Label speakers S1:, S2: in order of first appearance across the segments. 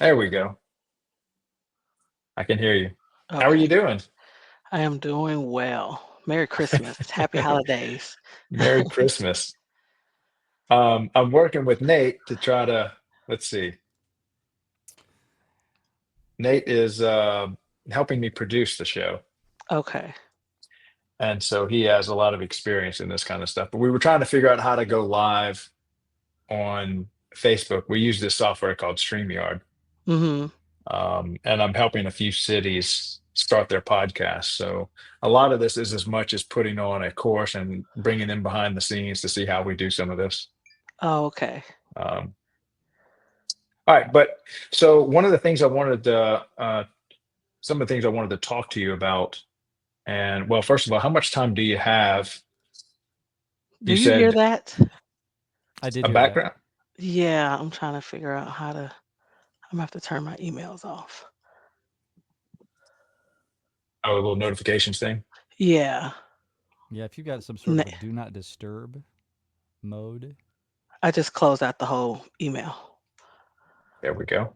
S1: There we go. I can hear you. How are
S2: Okay.
S1: you doing?
S2: I am doing well. Merry Christmas. Happy holidays.
S1: Merry Christmas. I'm working with Nate to try to, let's see. Nate is helping me produce the show.
S2: Okay.
S1: And so he has a lot of experience in this kind of stuff. But we were trying to figure out how to go live on Facebook. We use this software called StreamYard.
S2: Mhm.
S1: And I'm helping a few cities start their podcasts. So a lot of this is as much as putting on a course and bringing them behind the scenes to see how we do some of this.
S2: Oh, okay.
S1: Um, all right, but so one of the things I wanted to, some of the things I wanted to talk to you about, and well, first of all, how much time do you have?
S2: Do
S1: You
S2: you hear
S1: said
S2: that?
S3: I did
S1: a
S3: hear that.
S1: background,
S2: Yeah, I'm trying to figure out how to I'm gonna have to turn my emails off.
S1: oh, a little notifications thing.
S2: Yeah.
S3: Yeah, if you got some sort of a
S2: Na-
S3: do not disturb mode.
S2: I just closed out the whole email
S1: There we go.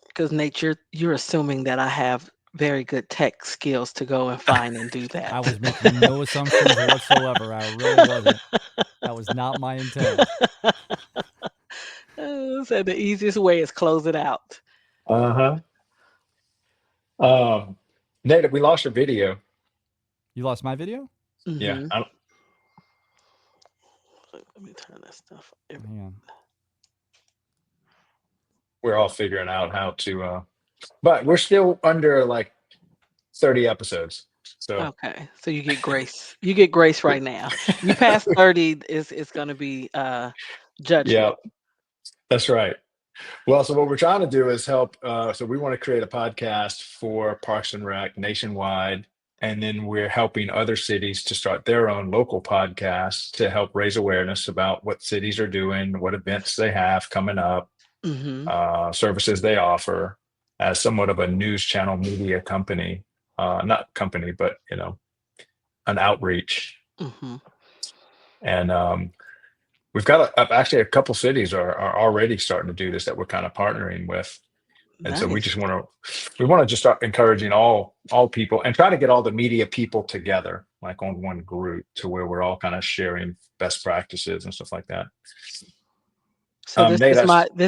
S2: because Nate, you're assuming that I have very good tech skills to go and find and do
S3: I
S2: that.
S3: was making no assumptions whatsoever. I really wasn't. That was not my intent.
S2: So the easiest way is close it out.
S1: Uh huh. Nate, we lost your video.
S3: You lost my video?
S1: Yeah,
S2: Mhm. Let me turn this stuff.
S3: Hang on.
S1: we're all figuring out how to, but we're still under like 30 episodes. So,
S2: Okay, so you get grace. You get grace right now. You pass 30 is gonna be
S1: yeah,
S2: judgment.
S1: that's right. Well, so what we're trying to do is help. So we want to create a podcast for Parks and Rec nationwide, and then we're helping other cities to start their own local podcasts to help raise awareness about what cities are doing, what events they have coming up,
S2: Mhm.
S1: services they offer as somewhat of a news channel media company, not company, but an outreach.
S2: Mhm.
S1: And we've got actually a couple cities are already starting to do this that we're kind of partnering with. And so
S2: Nice.
S1: we want to just start encouraging all people and try to get all the media people together, like on one group, to where we're all kind of sharing best practices and stuff like that.
S2: So this
S1: Nate,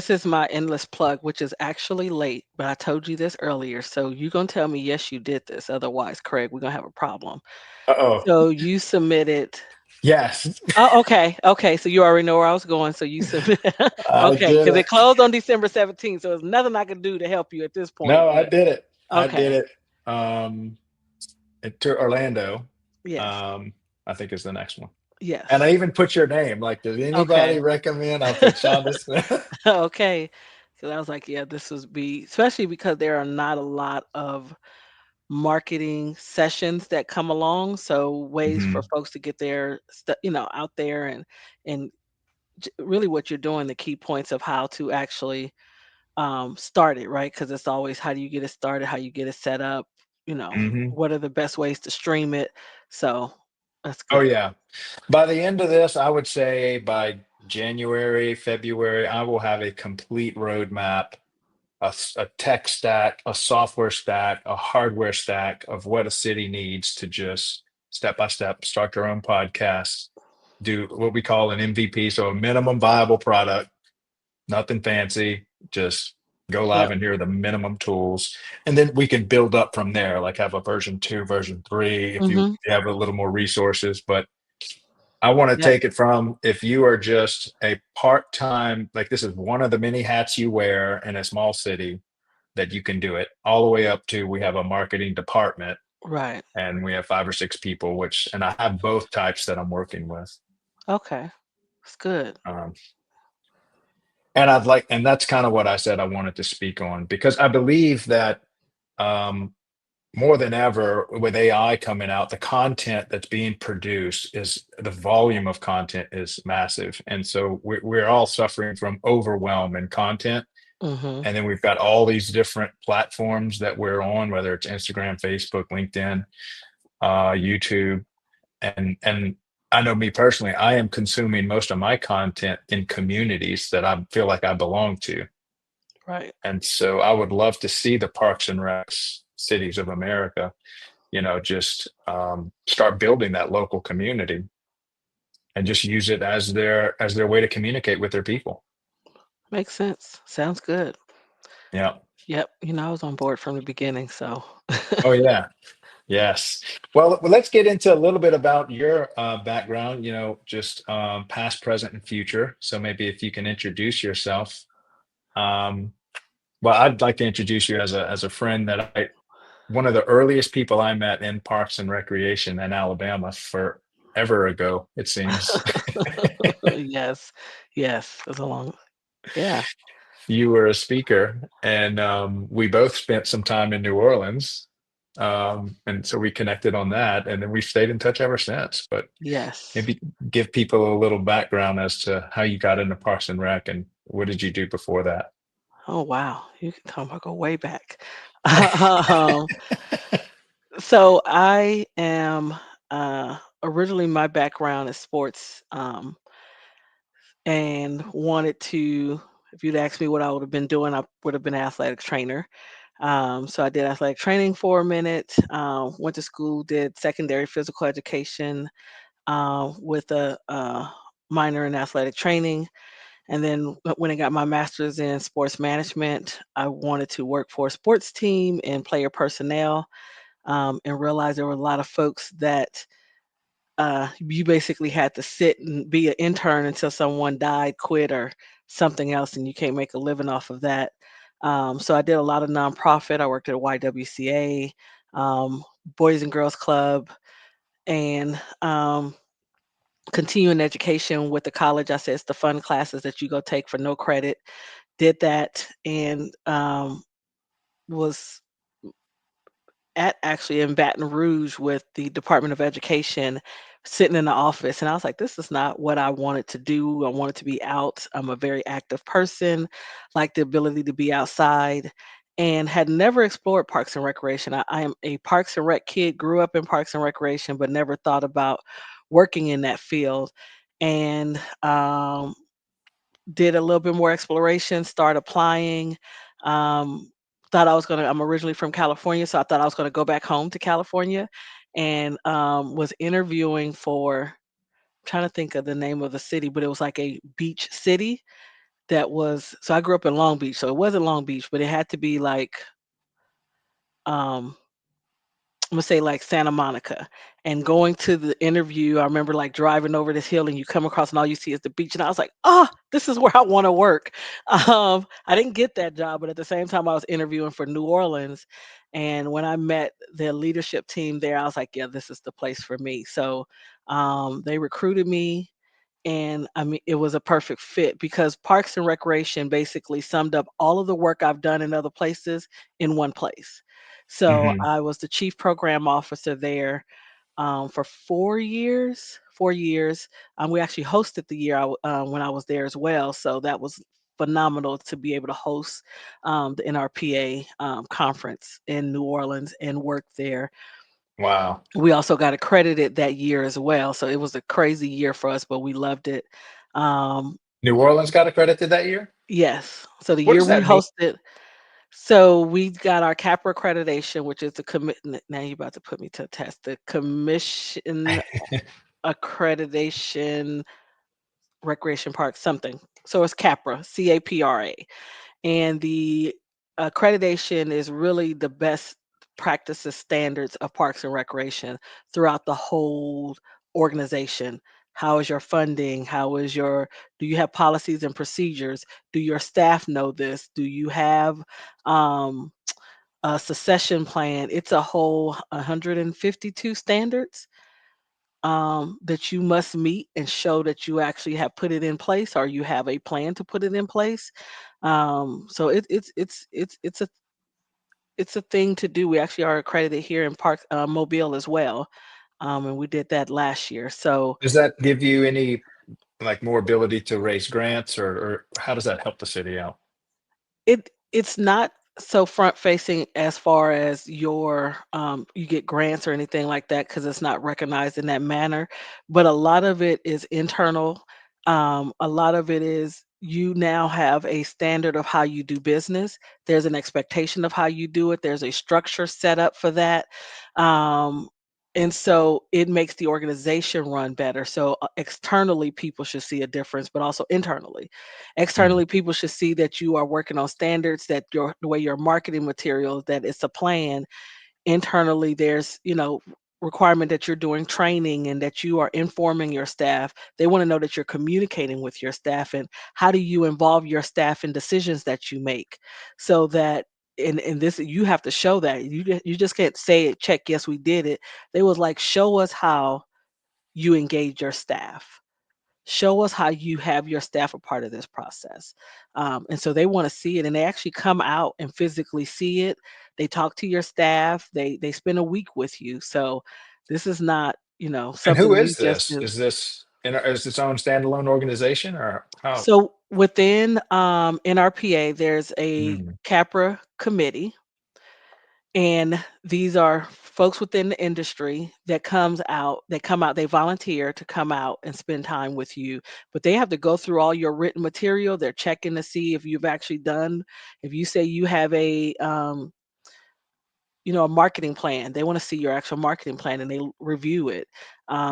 S2: is my endless plug, which is actually late, but I told you this earlier. So you gonna tell me yes, you did this. Otherwise, Craig, we're gonna have a problem.
S1: uh-oh,
S2: So you submitted.
S1: yes,
S2: Oh, okay. Okay. So you already know where I was going. So you submitted.
S1: I
S2: Okay,
S1: did
S2: because it
S1: it.
S2: closed on December 17th. So there's nothing I can do to help you at this point.
S1: No, I
S2: But
S1: did it. I did
S2: okay.
S1: it. To Orlando,
S2: Yes.
S1: um, I think is the next one. And I
S2: Yes.
S1: even put your name. Like, did
S2: Okay.
S1: anybody recommend? I put Shonda Smith.
S2: Okay. So I was like, yeah, this was be especially because there are not a lot of marketing sessions that come along. So ways for
S1: Hmm.
S2: folks to get their stuff, out there and really what you're doing, the key points of how to actually start it, right? Because it's always how do you get it started, how you get it set up,
S1: Hmm.
S2: what are the best ways to stream it. So that's
S1: Oh
S2: good.
S1: yeah. By the end of this, I would say by January, February, I will have a complete roadmap, a tech stack, a software stack, a hardware stack of what a city needs to just step by step start their own podcast, do what we call an MVP, so a minimum viable product, nothing fancy, just go live
S2: Yep.
S1: and here are the minimum tools. And then we can build up from there, like have a version two, version three, if you
S2: Hmm.
S1: have a little more resources. But I want to
S2: Yep.
S1: take it from if you are just a part time, like this is one of the many hats you wear in a small city, that you can do it, all the way up to we have a marketing department
S2: Right.
S1: and we have 5 or 6 people, and I have both types that I'm working with.
S2: Okay. It's good.
S1: Um, and that's kind of what I said I wanted to speak on because I believe that um, more than ever with AI coming out, the content that's being produced is the volume of content is massive. And so we're all suffering from overwhelm in content.
S2: Hmm.
S1: And then we've got all these different platforms that we're on, whether it's Instagram, Facebook, LinkedIn, YouTube. And I know me personally, I am consuming most of my content in communities that I feel like I belong to.
S2: Right.
S1: And so I would love to see the Parks and Recs cities of America, just start building that local community and just use it as their way to communicate with their people.
S2: Makes sense. Sounds good.
S1: Yeah.
S2: Yep. I was on board from the beginning. So,
S1: Oh yeah. Yes. Well, let's get into a little bit about your background, just past, present, and future. So maybe if you can introduce yourself. Um, well, I'd like to introduce you as a friend that one of the earliest people I met in Parks and Recreation in Alabama forever ago, it seems.
S2: yes. Yes. It was a long, yeah.
S1: You were a speaker, and we both spent some time in New Orleans. And so we connected on that, and then we've stayed in touch ever since. But
S2: Yes.
S1: maybe give people a little background as to how you got into Parks and Rec and what did you do before that?
S2: Oh, wow. You can talk about go way back. um, so I am originally my background is sports. And wanted to, if you'd asked me what I would have been doing, I would have been an athletic trainer. So I did athletic training for a minute, went to school, did secondary physical education with a minor in athletic training. And then when I got my master's in sports management, I wanted to work for a sports team and player personnel, and realized there were a lot of folks that you basically had to sit and be an intern until someone died, quit, or something else, and you can't make a living off of that. So I did a lot of nonprofit. I worked at a YWCA, Boys and Girls Club, and continuing education with the college. I said it's the fun classes that you go take for no credit. Did that and was at actually in Baton Rouge with the Department of Education, sitting in the office, and I was like, "This is not what I wanted to do. I wanted to be out. I'm a very active person, like the ability to be outside, and had never explored Parks and Recreation. I am a Parks and Rec kid, grew up in Parks and Recreation, but never thought about working in that field, and did a little bit more exploration, start applying. Um, thought I was gonna. I'm originally from California, so I thought I was gonna go back home to California, and was interviewing for. Trying to think of the name of the city, but it was like a beach city that was. So I grew up in Long Beach, so it wasn't Long Beach, but it had to be like um, I'm gonna say like Santa Monica. And going to the interview, I remember like driving over this hill and you come across and all you see is the beach. And I was like, oh, this is where I want to work. I didn't get that job, but at the same time, I was interviewing for New Orleans. And when I met the leadership team there, I was like, yeah, this is the place for me. So they recruited me, and I mean, it was a perfect fit because Parks and Recreation basically summed up all of the work I've done in other places in one place. So
S1: Hmm.
S2: I was the chief program officer there for 4 years. 4 years. We actually hosted the year when I was there as well. So that was phenomenal to be able to host the NRPA conference in New Orleans and work there.
S1: Wow.
S2: We also got accredited that year as well, so it was a crazy year for us, but we loved it. Um,
S1: New Orleans got accredited that year?
S2: yes, so the
S1: What
S2: year
S1: does
S2: we
S1: that mean?
S2: hosted, so we got our CAPRA accreditation, which is the commit. Now you're about to put me to a test. The Commission Accreditation Recreation Park something. So it's CAPRA, CAPRA. And the accreditation is really the best practices standards of parks and recreation throughout the whole organization. How is your funding? How is your, do you have policies and procedures? Do your staff know this? Do you have um, a succession plan? It's a whole 152 standards that you must meet and show that you actually have put it in place or you have a plan to put it in place. So it's a thing to do. We actually are accredited here in Park Mobile as well, and we did that last year. So
S1: Does that give you any like more ability to raise grants or how does that help the city out?
S2: it's not so front facing as far as your you get grants or anything like that because it's not recognized in that manner. But a lot of it is internal. A lot of it is you now have a standard of how you do business. There's an expectation of how you do it. There's a structure set up for that. Um, and so it makes the organization run better. So externally, people should see a difference, but also internally.
S1: Mm.
S2: Externally, people should see that you are working on standards, that the way your marketing materials, that it's a plan. Internally, there's requirement that you're doing training and that you are informing your staff. They want to know that you're communicating with your staff, and how do you involve your staff in decisions that you make, so that in this you have to show that you just can't say it, check, yes, we did it. They was like, show us how you engage your staff. Show us how you have your staff a part of this process. And so they want to see it, and they actually come out and physically see it. They talk to your staff. They spend a week with you. So this is not,
S1: And who
S2: something you
S1: is
S2: just
S1: this?
S2: do.
S1: Is this is its own standalone organization or how?
S2: So within NRPA, there's a
S1: Mm,
S2: CAPRA committee, and these are folks within the industry that come out, they volunteer to come out and spend time with you, but they have to go through all your written material. They're checking to see if you've actually done, if you say you have a marketing plan. They want to see your actual marketing plan, and they review it.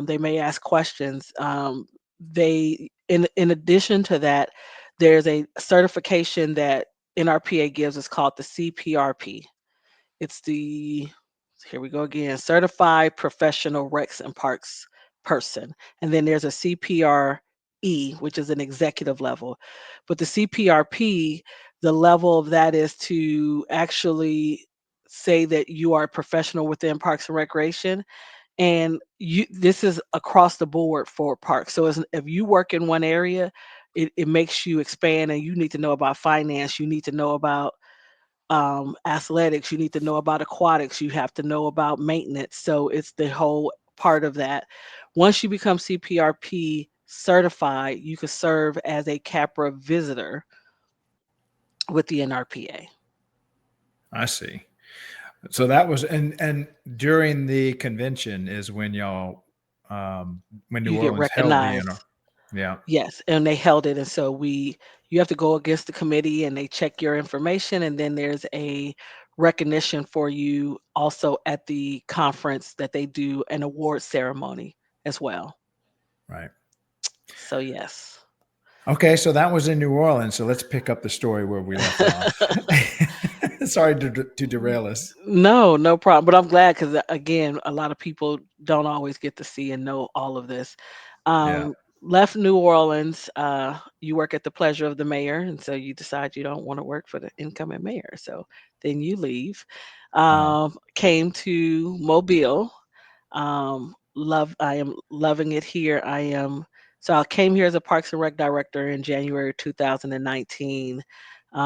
S2: They may ask questions. They in addition to that, there's a certification that NRPA gives. It's called the CPRP. It's the, here we go again, Certified Professional Recs and Parks Person. And then there's a CPRE, which is an executive level. But the CPRP, the level of that is to actually say that you are a professional within Parks and Recreation. And this is across the board for parks. So if you work in one area, it makes you expand, and you need to know about finance, you need to know about athletics, you need to know about aquatics, you have to know about maintenance. So it's the whole part of that. Once you become CPRP certified, you can serve as a CAPRA visitor with the NRPA.
S1: I see. So that was and during the convention is when y'all when New
S2: You get
S1: Orleans held the
S2: recognized.
S1: NR. Yeah,
S2: Yes, and they held it, and so you have to go against the committee, and they check your information, and then there's a recognition for you also at the conference, that they do an award ceremony as well.
S1: right.
S2: So yes.
S1: Okay, so that was in New Orleans. So let's pick up the story where we left off. Sorry to derail us.
S2: No, no problem. But I'm glad, because again, a lot of people don't always get to see and know all of this.
S1: Yeah.
S2: Left New Orleans. You work at the pleasure of the mayor, and so you decide you don't want to work for the incoming mayor. So then you leave.
S1: Uh-huh.
S2: Came to Mobile. I am loving it here. So I came here as a Parks and Rec director in January 2019.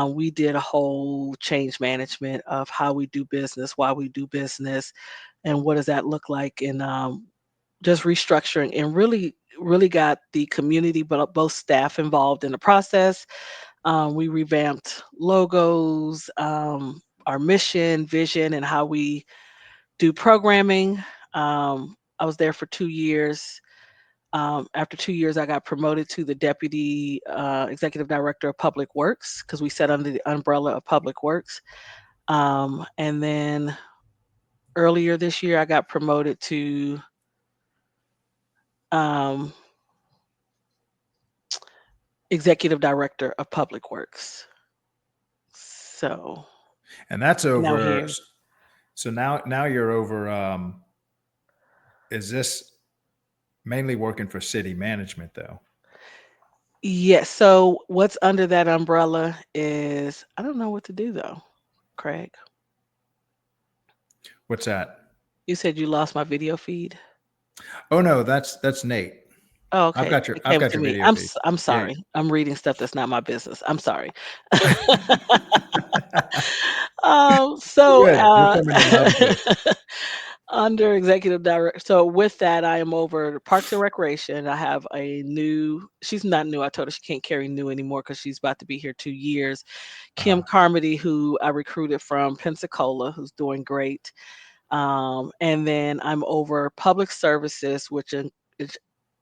S2: We did a whole change management of how we do business, why we do business, and what does that look like, and just restructuring, and really got the community, but both staff involved in the process. We revamped logos, our mission, vision, and how we do programming. I was there for 2 years. After 2 years, I got promoted to the deputy executive director of public works, because we sat under the umbrella of public works. And then earlier this year, I got promoted to um, executive director of public works. So
S1: And that's
S2: now
S1: over.
S2: here.
S1: So now you're over. Is this mainly working for city management though?
S2: Yes. So what's under that umbrella is, I don't know what to do though, Craig.
S1: What's that?
S2: You said you lost my video feed.
S1: Oh no, that's Nate.
S2: Oh,
S1: I've
S2: okay.
S1: got your
S2: It
S1: I've
S2: came
S1: got
S2: to
S1: your
S2: me.
S1: video feed.
S2: I'm
S1: Yeah.
S2: sorry. I'm reading stuff that's not my business. I'm sorry. So
S1: Good. You're coming in loud and clear.
S2: under executive director. So with that, I am over Parks and Recreation. I have a new. She's not new. I told her she can't carry new anymore because she's about to be here 2 years. Kim
S1: Uh-huh.
S2: Carmody, who I recruited from Pensacola, who's doing great. And then I'm over public services, which it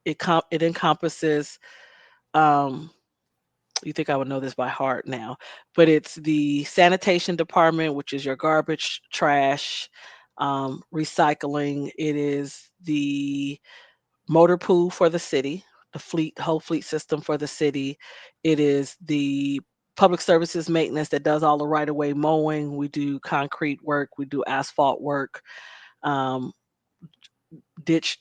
S2: encompasses um, You think I would know this by heart now, but it's the sanitation department, which is your garbage, trash, recycling. It is the motor pool for the city, the whole fleet system for the city. It is the public services maintenance that does all the right of way mowing. We do concrete work, we do asphalt work, um, ditch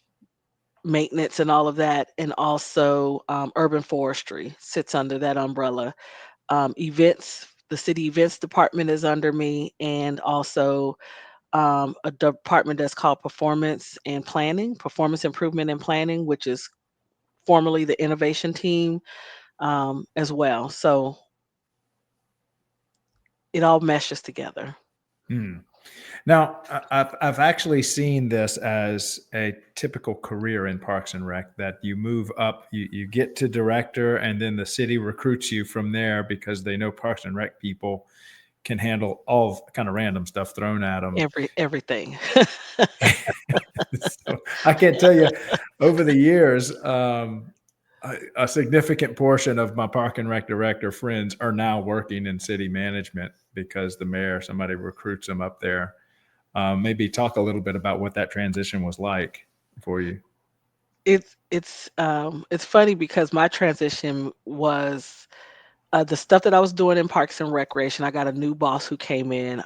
S2: maintenance, and all of that. And also urban forestry sits under that umbrella. Events, the city events department is under me, and also a department that's called performance improvement and planning, which is formerly the innovation team, as well. So it all meshes together.
S1: Hmm. Now, I've actually seen this as a typical career in Parks and Rec, that you move up, you get to director, and then the city recruits you from there because they know Parks and Rec people can handle all kind of random stuff thrown at them.
S2: Everything.
S1: So I can't tell you, over the years, a significant portion of my Park and Rec director friends are now working in city management because the mayor, somebody recruits them up there. Maybe talk a little bit about what that transition was like for you.
S2: It's funny because my transition was the stuff that I was doing in Parks and Recreation. I got a new boss who came in.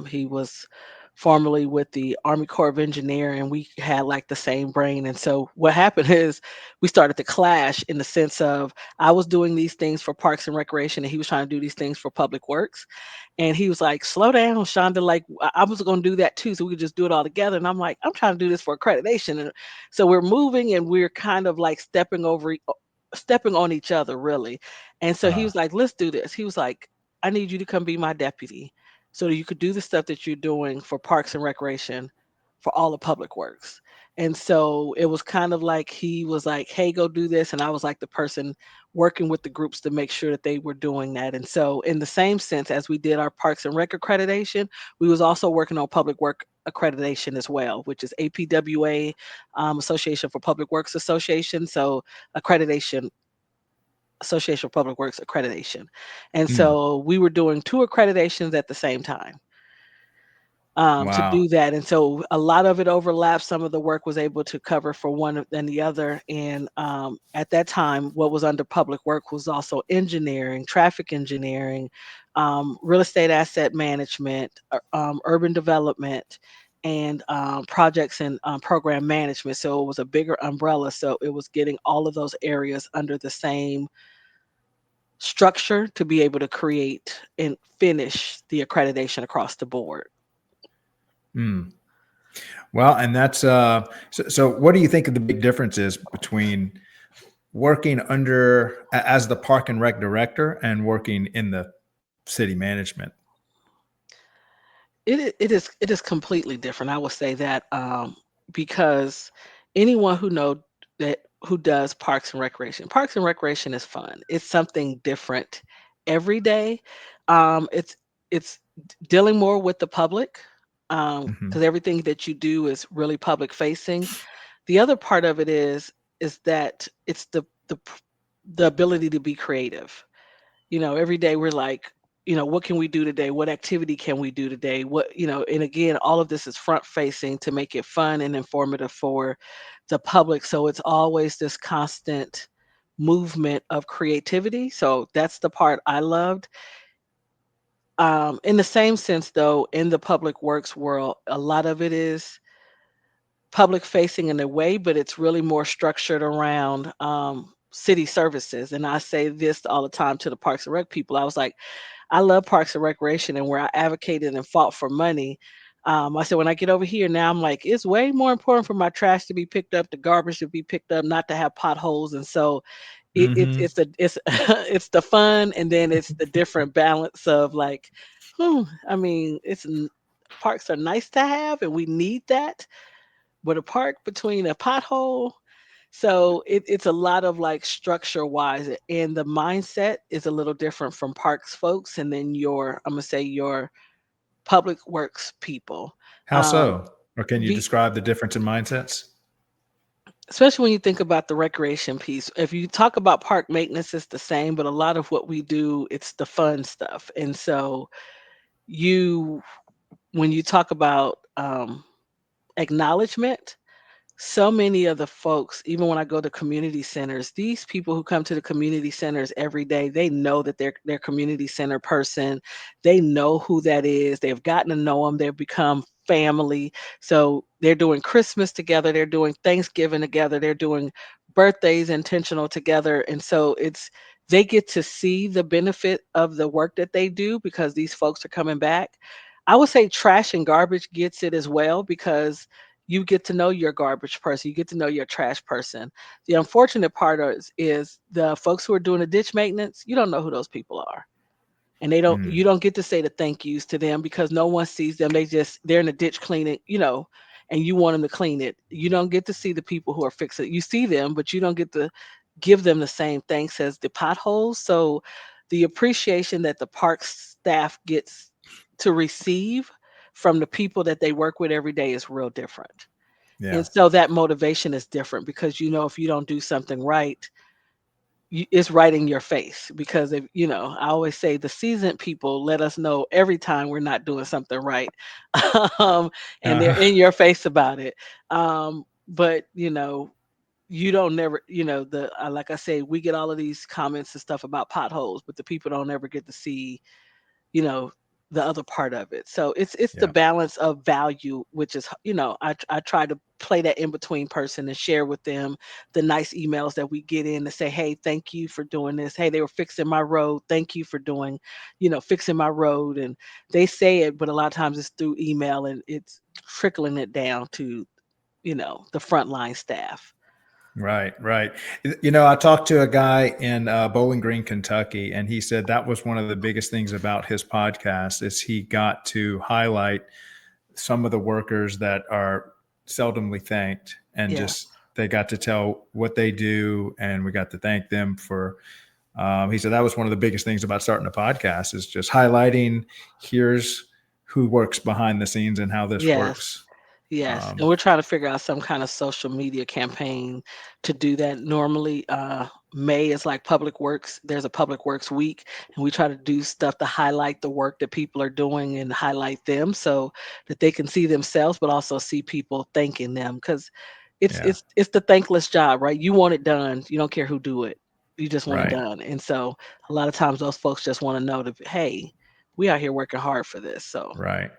S2: He was formerly with the Army Corps of Engineer, and we had like the same brain. And so what happened is we started to clash in the sense of I was doing these things for Parks and Recreation, and he was trying to do these things for Public Works. And he was like, "Slow down, Shonda. Like I was going to do that too, so we could just do it all together." And I'm like, "I'm trying to do this for accreditation." And so we're moving, and we're kind of like stepping on each other, really. And so he
S1: Uh,
S2: was like, "Let's do this." He was like, "I need you to come be my deputy so that you could do the stuff that you're doing for Parks and Recreation for all the Public Works." And so it was kind of like he was like, "Hey, go do this." And I was like the person working with the groups to make sure that they were doing that. And so in the same sense as we did our Parks and Rec accreditation, we was also working on public work accreditation as well, which is APWA, Association for Public Works Association. So accreditation, Association for Public Works accreditation. And
S1: hmm.
S2: so we were doing two accreditations at the same time, to
S1: Wow.
S2: do that. And so a lot of it overlapped. Some of the work was able to cover for and the other. And at that time, what was under public work was also engineering, traffic engineering, real estate asset management, urban development, and projects and program management. So it was a bigger umbrella. So it was getting all of those areas under the same structure to be able to create and finish the accreditation across the board.
S1: Hmm. Well, and that's so. What do you think of the big differences between working as the Park and Rec director and working in the city management?
S2: It is completely different. I would say that, because anyone who does Parks and Recreation is fun. It's something different every day. It's dealing more with the public,
S1: Hmm.
S2: because everything that you do is really public facing. The other part of it is that it's the ability to be creative. Every day we're like, what can we do today? What activity can we do today? And again, all of this is front facing to make it fun and informative for the public. So it's always this constant movement of creativity. So that's the part I loved. In the same sense, though, in the public works world, a lot of it is public facing in a way, but it's really more structured around city services. And I say this all the time to the Parks and Rec people. I was like, I love Parks and Recreation and where I advocated and fought for money. I said, when I get over here now, I'm like, it's way more important for my trash to be picked up, the garbage to be picked up, not to have potholes. And so
S1: Hmm.
S2: it's it's the fun, and then it's the different balance of like, I mean, parks are nice to have, and we need that, but a park between a pothole. So it's a lot of like structure wise, and the mindset is a little different from parks folks, and then I'm gonna say your public works people.
S1: How
S2: Um,
S1: so? Or can you
S2: be,
S1: describe the difference in mindsets?
S2: especially when you think about the recreation piece. If you talk about park maintenance, it's the same, but a lot of what we do, it's the fun stuff. And so you when you talk about acknowledgement, so many of the folks, even when I go to community centers, these people who come to the community centers every day, they know that they're community center person. They know who that is. They've gotten to know them. They've become family. So they're doing Christmas together. They're doing Thanksgiving together. They're doing birthdays intentional together. And so they get to see the benefit of the work that they do because these folks are coming back. I would say trash and garbage gets it as well because you get to know your garbage person, you get to know your trash person. The unfortunate part is the folks who are doing the ditch maintenance, you don't know who those people are. And
S1: Mm,
S2: you don't get to say the thank yous to them because no one sees them. They're in the ditch cleaning, and you want them to clean it. You don't get to see the people who are fixing it. You see them, but you don't get to give them the same thanks as the potholes. So the appreciation that the park staff gets to receive from the people that they work with every day is real different.
S1: yeah.
S2: And so that motivation is different because if you don't do something right, it's right in your face. Because if I always say the seasoned people let us know every time we're not doing something right, um, and they're
S1: Uh,
S2: in your face about it. But you don't never, the like I say, we get all of these comments and stuff about potholes, but the people don't ever get to see you know the other part of it. So it's the
S1: yeah.
S2: balance of value, which is I try to play that in between person and share with them the nice emails that we get in to say, hey, thank you for doing this. Hey, they were fixing my road, thank you for doing fixing my road. And they say it, but a lot of times it's through email and it's trickling it down to the frontline staff.
S1: Right, right. I talked to a guy in Bowling Green, Kentucky, and he said that was one of the biggest things about his podcast is he got to highlight some of the workers that are seldomly thanked, and
S2: Yeah.
S1: just they got to tell what they do, and we got to thank them for. He said that was one of the biggest things about starting a podcast is just highlighting here's who works behind the scenes and how this
S2: Yes.
S1: works.
S2: Yes, and
S1: Um,
S2: we're trying to figure out some kind of social media campaign to do that. Normally, May is like Public Works. There's a Public Works week, and we try to do stuff to highlight the work that people are doing and highlight them so that they can see themselves, but also see people thanking them because it's
S1: yeah,
S2: it's it's the thankless job, right? You want it done. You don't care who do it. You just want it
S1: right,
S2: done. And so a lot of times those folks just want to know that, hey, we out here working hard for this. So
S1: right.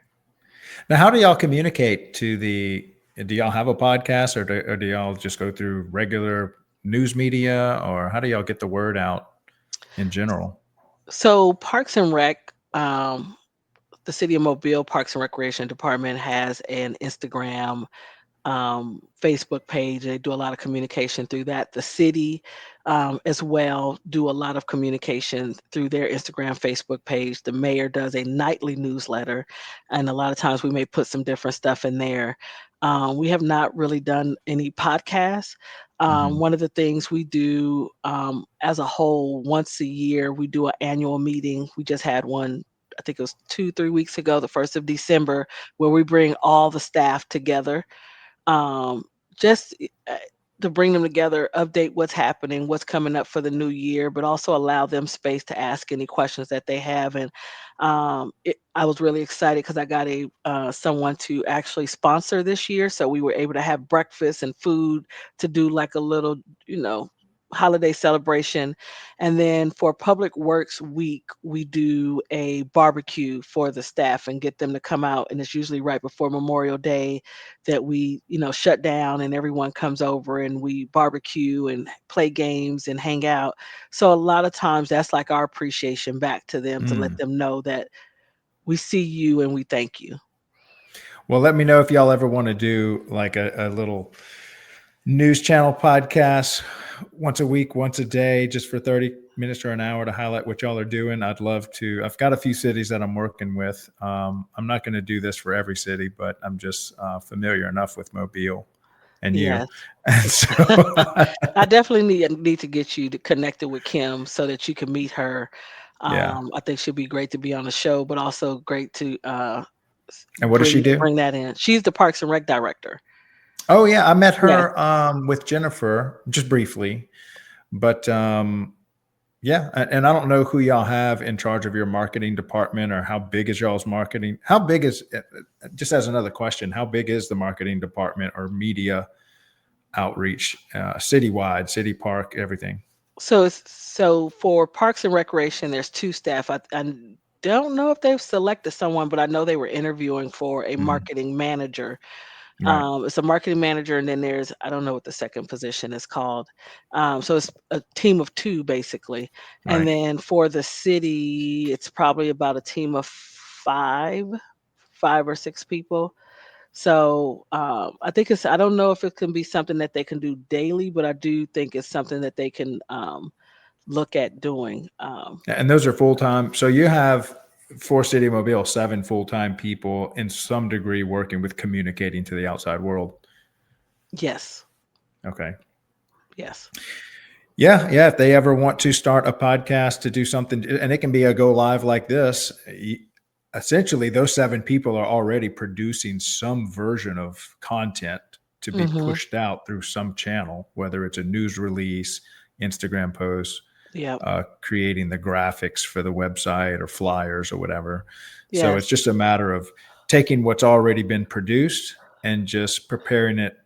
S1: Now, how do y'all communicate to the? Do y'all have a podcast, or do y'all just go through regular news media, or how do y'all get the word out in general?
S2: so Parks and Rec, the City of Mobile Parks and Recreation Department has an Instagram, Facebook page. They do a lot of communication through that. The city, as well, do a lot of communication through their Instagram, Facebook page. The mayor does a nightly newsletter, and a lot of times we may put some different stuff in there. We have not really done any podcasts.
S1: Hmm.
S2: One of the things we do as a whole, once a year, we do an annual meeting. We just had one. I think it was 2, 3 weeks ago, the 1st of December, where we bring all the staff together, um, just to bring them together, update what's happening, what's coming up for the new year, but also allow them space to ask any questions that they have. And I was really excited because I got a someone to actually sponsor this year, so we were able to have breakfast and food to do like a little, you know. Holiday celebration. And then for Public Works Week, we do a barbecue for the staff and get them to come out. And it's usually right before Memorial Day that we, shut down and everyone comes over and we barbecue and play games and hang out. So a lot of times that's like our appreciation back to them to let
S1: Mm.
S2: them know that we see you and we thank you.
S1: Well, let me know if y'all ever want to do like a little news channel podcast once a week, once a day, just for 30 minutes or an hour to highlight what y'all are doing. I'd love to. I've got a few cities that I'm working with. I'm not going to do this for every city, but I'm just familiar enough with Mobile and you.
S2: Yes.
S1: And so,
S2: I definitely need to get you to connected with Kim so that you can meet her.
S1: yeah.
S2: I think she'd be great to be on the show, but also great to
S1: And what does she do?
S2: bring that in. She's the Parks and Rec director.
S1: Oh yeah, I met
S2: Yeah.
S1: her with Jennifer just briefly, but yeah, and I don't know who y'all have in charge of your marketing department or how big is y'all's marketing. How big is just as another question? How big is the marketing department or media outreach citywide, city park, everything?
S2: So for Parks and Recreation, there's two staff. I don't know if they've selected someone, but I know they were interviewing for a
S1: Hmm.
S2: marketing manager.
S1: Right,
S2: It's a marketing manager, and then there's I don't know what the second position is called. So it's a team of two basically, and
S1: right.
S2: then for the city, it's probably about a team of five, 5 or 6 people. So I think it's I don't know if it can be something that they can do daily, but I do think it's something that they can look at doing.
S1: And those are full time. So you have for City Mobile 7 full-time people in some degree working with communicating to the outside world.
S2: Yes,
S1: Okay.
S2: yes.
S1: Yeah, yeah. If they ever want to start a podcast to do something, and it can be a go live like this, essentially those 7 people are already producing some version of content to be
S2: Mhm.
S1: pushed out through some channel, whether it's a news release, Instagram post,
S2: Yep.
S1: creating the graphics for the website or flyers or whatever. So it's
S2: Yes.
S1: just a matter of taking what's already been produced and just preparing it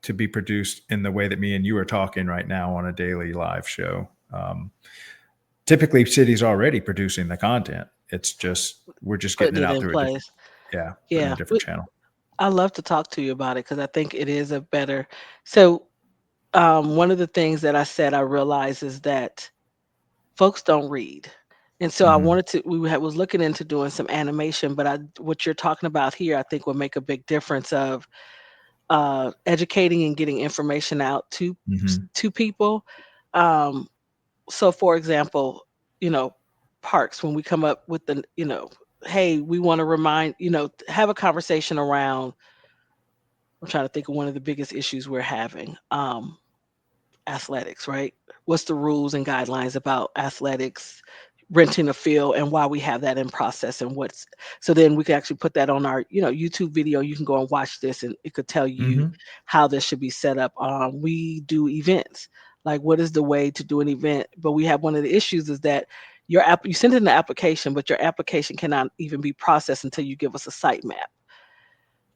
S1: to be produced in the way that me and you are talking right now on a daily live show. Typically, cities already producing the content. It's just we're just getting
S2: Putting
S1: it
S2: it
S1: out
S2: in
S1: through a different,
S2: place.
S1: yeah, putting a
S2: Yeah.
S1: different channel.
S2: I love to talk to you about it because I think it is a better. So one of the things that I said I realize is that folks don't read. And so I
S1: Hmm.
S2: wanted to was looking into doing some animation, but I what you're talking about here I think will make a big difference of educating and getting information out
S1: Hmm.
S2: to people. Um, so for example, you know, parks when we come up with hey, we want to remind, have a conversation around I'm trying to think of one of the biggest issues we're having. Athletics, right? What's the rules and guidelines about athletics, renting a field, and why we have that in process, and what's so then we can actually put that on our, YouTube video. You can go and watch this, and it could tell you
S1: Hmm.
S2: how this should be set up. We do events. Like, what is the way to do an event? But we have one of the issues is that you send in the application, but your application cannot even be processed until you give us a site map.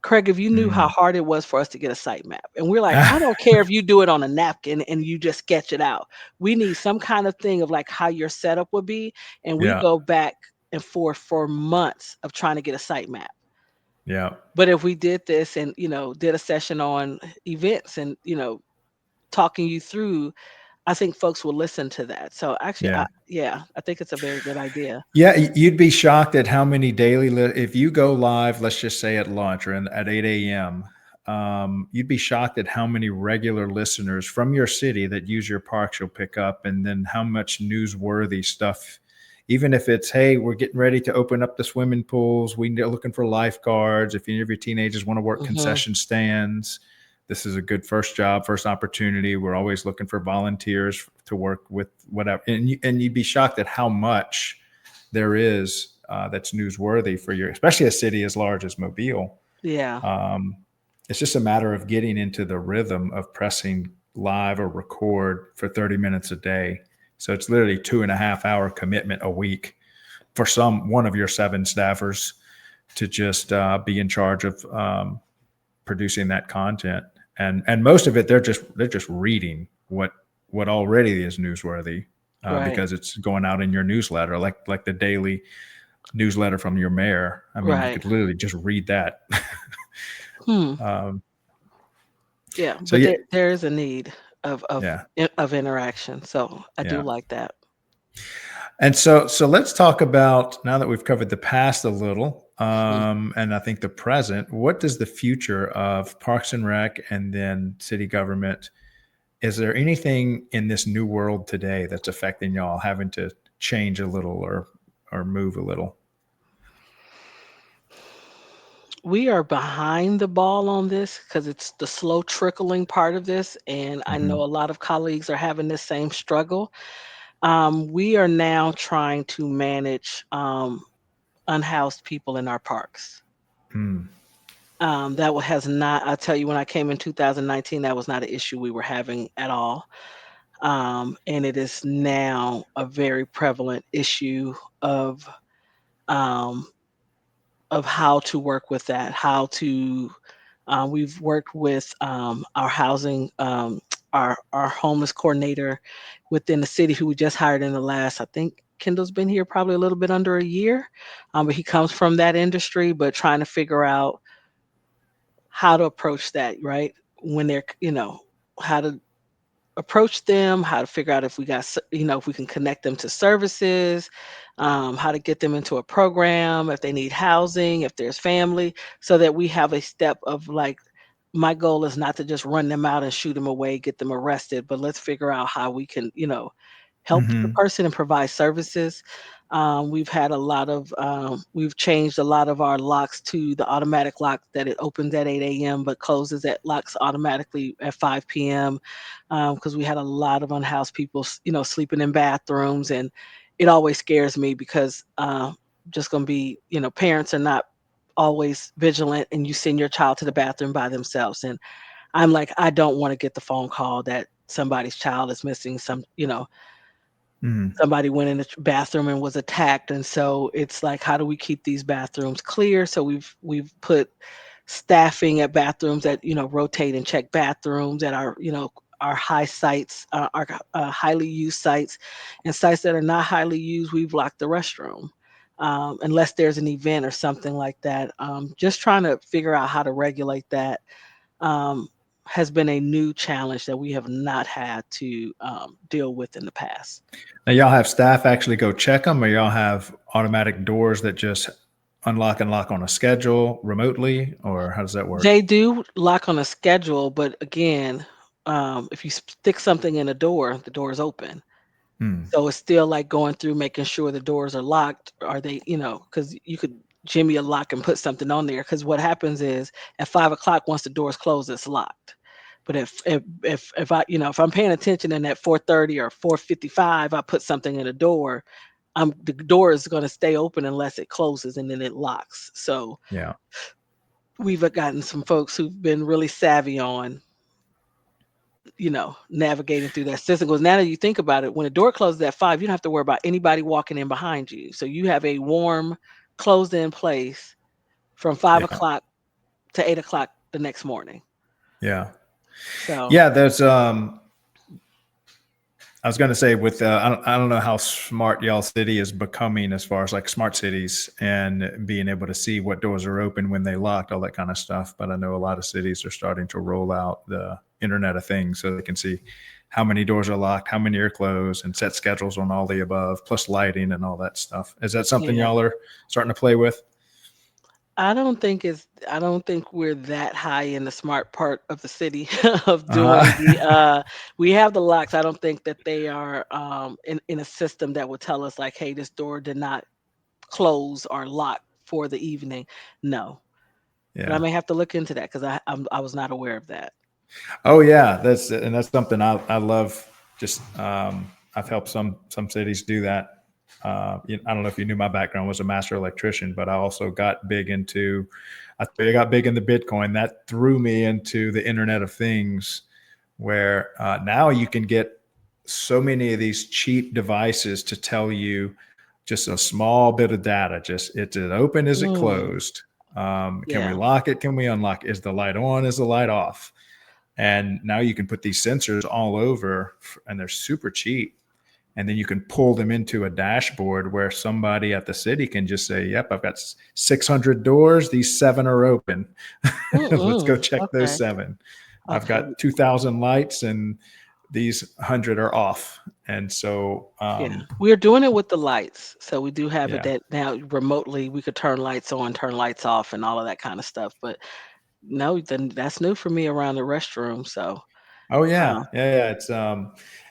S2: Craig, if you knew how
S1: Mm.
S2: hard it was for us to get a site map, and we're like, I don't care if you do it on a napkin and you just sketch it out. We need some kind of thing of like how your setup would be. And we
S1: Yeah,
S2: go back and forth for months of trying to get a site map.
S1: yeah,
S2: But if we did this and, did a session on events and, talking you through, I think folks will listen to that. So actually,
S1: yeah.
S2: yeah, I think it's a very good idea.
S1: Yeah, you'd be shocked at how many if you go live, let's just say at lunch or at 8 a.m., you'd be shocked at how many regular listeners from your city that use your parks you'll pick up, and then how much newsworthy stuff. Even if it's, hey, we're getting ready to open up the swimming pools, we're looking for lifeguards. If any of your teenagers want to work
S2: Hmm.
S1: concession stands, this is a good first job, first opportunity. We're always looking for volunteers to work with whatever. And you'd be shocked at how much there is that's newsworthy for your, especially a city as large as Mobile.
S2: Yeah,
S1: Um, it's just a matter of getting into the rhythm of pressing live or record for 30 minutes a day. So it's literally 2.5 hour commitment a week for one of your 7 staffers to just be in charge of producing that content. And most of it, they're just reading what already is newsworthy
S2: right,
S1: because it's going out in your newsletter, like the daily newsletter from your mayor. I mean, you
S2: right.
S1: could literally just read that.
S2: Hmm.
S1: um,
S2: Yeah,
S1: so
S2: but
S1: yeah,
S2: there is a need
S1: yeah,
S2: of interaction, so I do
S1: yeah.
S2: like that.
S1: And so let's talk about, now that we've covered the past a little,
S2: Mhm.
S1: and I think the present. What does the future of Parks and Rec and then city government? Is there anything in this new world today that's affecting y'all having to change a little or move a little?
S2: We are behind the ball on this because it's the slow trickling part of this, and I know
S1: Hmm.
S2: a lot of colleagues are having this same struggle. We are now trying to manage unhoused people in our parks.
S1: Mm.
S2: That has not. I tell you, when I came in 2019, that was not an issue we were having at all. And it is now a very prevalent issue of um, how to work with that, how to we've worked with our housing, our homeless coordinator within the city who we just hired in the last, I think Kendall's been here probably a little bit under a year, but he comes from that industry, but trying to figure out how to approach that, right? When they're, how to approach them, how to figure out if we got, if we can connect them to services, how to get them into a program, if they need housing, if there's family, so that we have a step of like, my goal is not to just run them out and shoot them away, get them arrested, but let's figure out how we can, help the
S1: Hmm.
S2: person and provide services. We've had a lot of, we've changed a lot of our locks to the automatic lock that it opens at 8 a.m. but closes at locks automatically at 5 p.m. Because we had a lot of unhoused people, sleeping in bathrooms, and it always scares me because just gonna be, parents are not always vigilant, and you send your child to the bathroom by themselves, and I'm like, I don't want to get the phone call that somebody's child is missing.
S1: Hmm.
S2: Somebody went in the bathroom and was attacked, and so it's like, how do we keep these bathrooms clear? So we've put staffing at bathrooms that, rotate and check bathrooms at our, our high sites, our highly used sites, and sites that are not highly used, we've locked the restroom. Unless there's an event or something like that. Just trying to figure out how to regulate that um, has been a new challenge that we have not had to deal with in the past.
S1: Now, y'all have staff actually go check them, or y'all have automatic doors that just unlock and lock on a schedule remotely, or how does that work?
S2: They do lock on a schedule, but again, if you stick something in a door, the door is open.
S1: Hmm.
S2: So it's still like going through making sure the doors are locked. Are they, because you could jimmy a lock and put something on there. Because what happens is at 5 o'clock, once the doors close, it's locked. But if I, if I'm paying attention and at 4:30 or 4:55, I put something in the door, the door is going to stay open unless it closes and then it locks. So
S1: Yeah.
S2: we've gotten some folks who've been really savvy on, navigating through that system. Because now that you think about it, when the door closes at 5, you don't have to worry about anybody walking in behind you. So you have a warm, closed in place from five
S1: Yeah.
S2: o'clock to 8 o'clock the next morning.
S1: Yeah.
S2: So
S1: Yeah. There's, I was going to say with, I don't know how smart y'all city is becoming as far as like smart cities and being able to see what doors are open when they locked, all that kind of stuff. But I know a lot of cities are starting to roll out the Internet of Things so they can see how many doors are locked, how many are closed, and set schedules on all the above, plus lighting and all that stuff. Is that something
S2: yeah.
S1: y'all are starting to play with?
S2: I don't think we're that high in the smart part of the city of doing
S1: Uh-huh.
S2: we have the locks. I don't think that they are in a system that would tell us like, hey, this door did not close or lock for the evening. No. But I
S1: Yeah.
S2: may have to look into that because I was not aware of that.
S1: Oh yeah, that's something I love. Just I've helped some cities do that. I don't know if you knew my background was a master electrician, but I also got big into. I got big into Bitcoin. That threw me into the Internet of Things, where now you can get so many of these cheap devices to tell you just a small bit of data. Just is it open? Is it
S2: Mm,
S1: closed? Can we
S2: yeah.
S1: lock it? Can we unlock it? Is the light on? Is the light off? And now you can put these sensors all over and they're super cheap. And then you can pull them into a dashboard where somebody at the city can just say, yep, I've got 600 doors. These 7 are open. Let's go
S2: Mm-mm.
S1: check those
S2: Okay.
S1: 7. I've
S2: Okay.
S1: got 2,000 lights and these 100 are off. And so,
S2: Yeah. We're doing it with the lights. So we do have it
S1: yeah.
S2: that now remotely we could turn lights on, turn lights off, and all of that kind of stuff. But no, then that's new for me around the restroom. So
S1: Oh
S2: uh,
S1: yeah. Yeah. Yeah.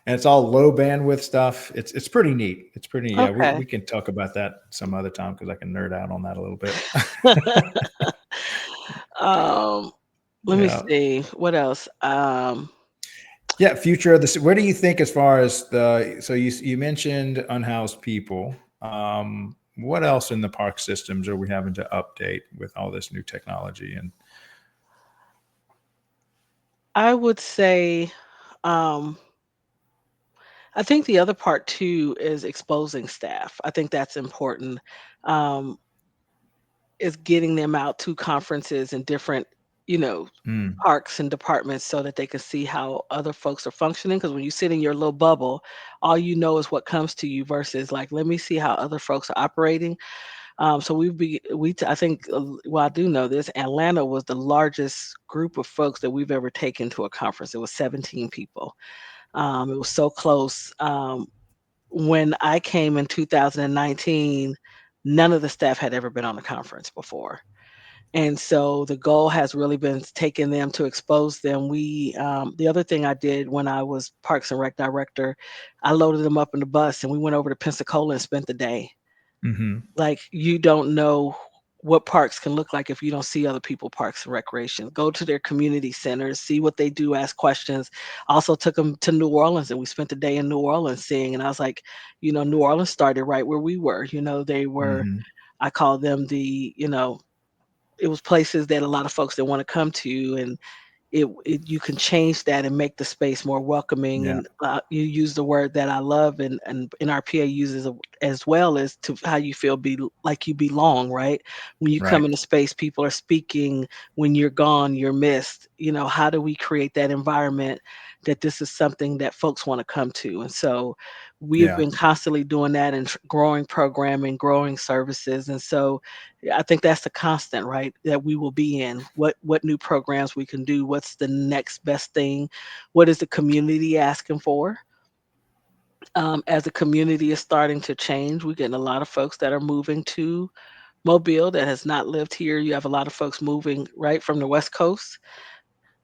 S1: And it's all low bandwidth stuff. It's pretty neat. It's pretty, yeah.
S2: okay.
S1: We can talk about that some other time because I can nerd out on that a little bit.
S2: um, let me
S1: Yeah.
S2: see what else.
S1: Yeah, future of the. Where do you think, as far as the? So you mentioned unhoused people. what else in the park systems are we having to update with all this new technology? And
S2: I would say, um, I think the other part too is exposing staff. I think that's important. Um, is getting them out to conferences and different, you know,
S1: mm,
S2: parks and departments so that they can see how other folks are functioning. Because when you sit in your little bubble, all you know is what comes to you versus like, let me see how other folks are operating. So I think, well, I do know this. Atlanta was the largest group of folks that we've ever taken to a conference. It was 17 people. It was so close. When I came in 2019, none of the staff had ever been on a conference before. And so the goal has really been taking them to expose them. The other thing I did when I was Parks and Rec director, I loaded them up in the bus and we went over to Pensacola and spent the day.
S1: hmm
S2: Like, you don't know what parks can look like if you don't see other people parks and recreation. Go to their community centers, see what they do, ask questions. Also took them to New Orleans and we spent the day in New Orleans seeing, and I was like, New Orleans started right where we were. They were,
S1: hmm
S2: I call them it was places that a lot of folks didn't want to come to, and you can change that and make the space more welcoming.
S1: yeah,
S2: And you use the word that I love, and NRPA uses as well, as to how you feel like you belong, right? When you come
S1: right,
S2: into space, people are speaking. When you're gone, you're missed. How do we create that environment that this is something that folks want to come to? And so we have
S1: yeah,
S2: been constantly doing that and growing programming, growing services. And so yeah, I think that's the constant, right? That we will be in. What new programs we can do? What's the next best thing? What is the community asking for? As the community is starting to change, we're getting a lot of folks that are moving to Mobile that has not lived here. You have a lot of folks moving right from the West Coast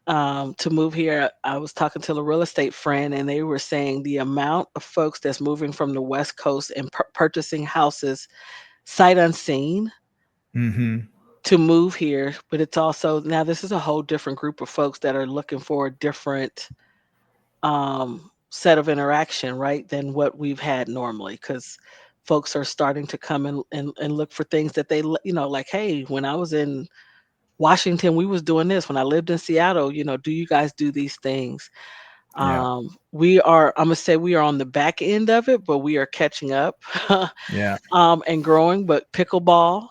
S2: to move here. I was talking to a real estate friend, and they were saying the amount of folks that's moving from the West Coast and purchasing houses sight unseen
S1: hmm
S2: to move here, but it's also now this is a whole different group of folks that are looking for a different set of interaction, right, than what we've had normally. Because folks are starting to come and look for things that like, hey, when I was in Washington, we was doing this. When I lived in Seattle, do you guys do these things?
S1: yeah,
S2: I'm gonna say we are on the back end of it, but we are catching up
S1: yeah,
S2: and growing. But pickleball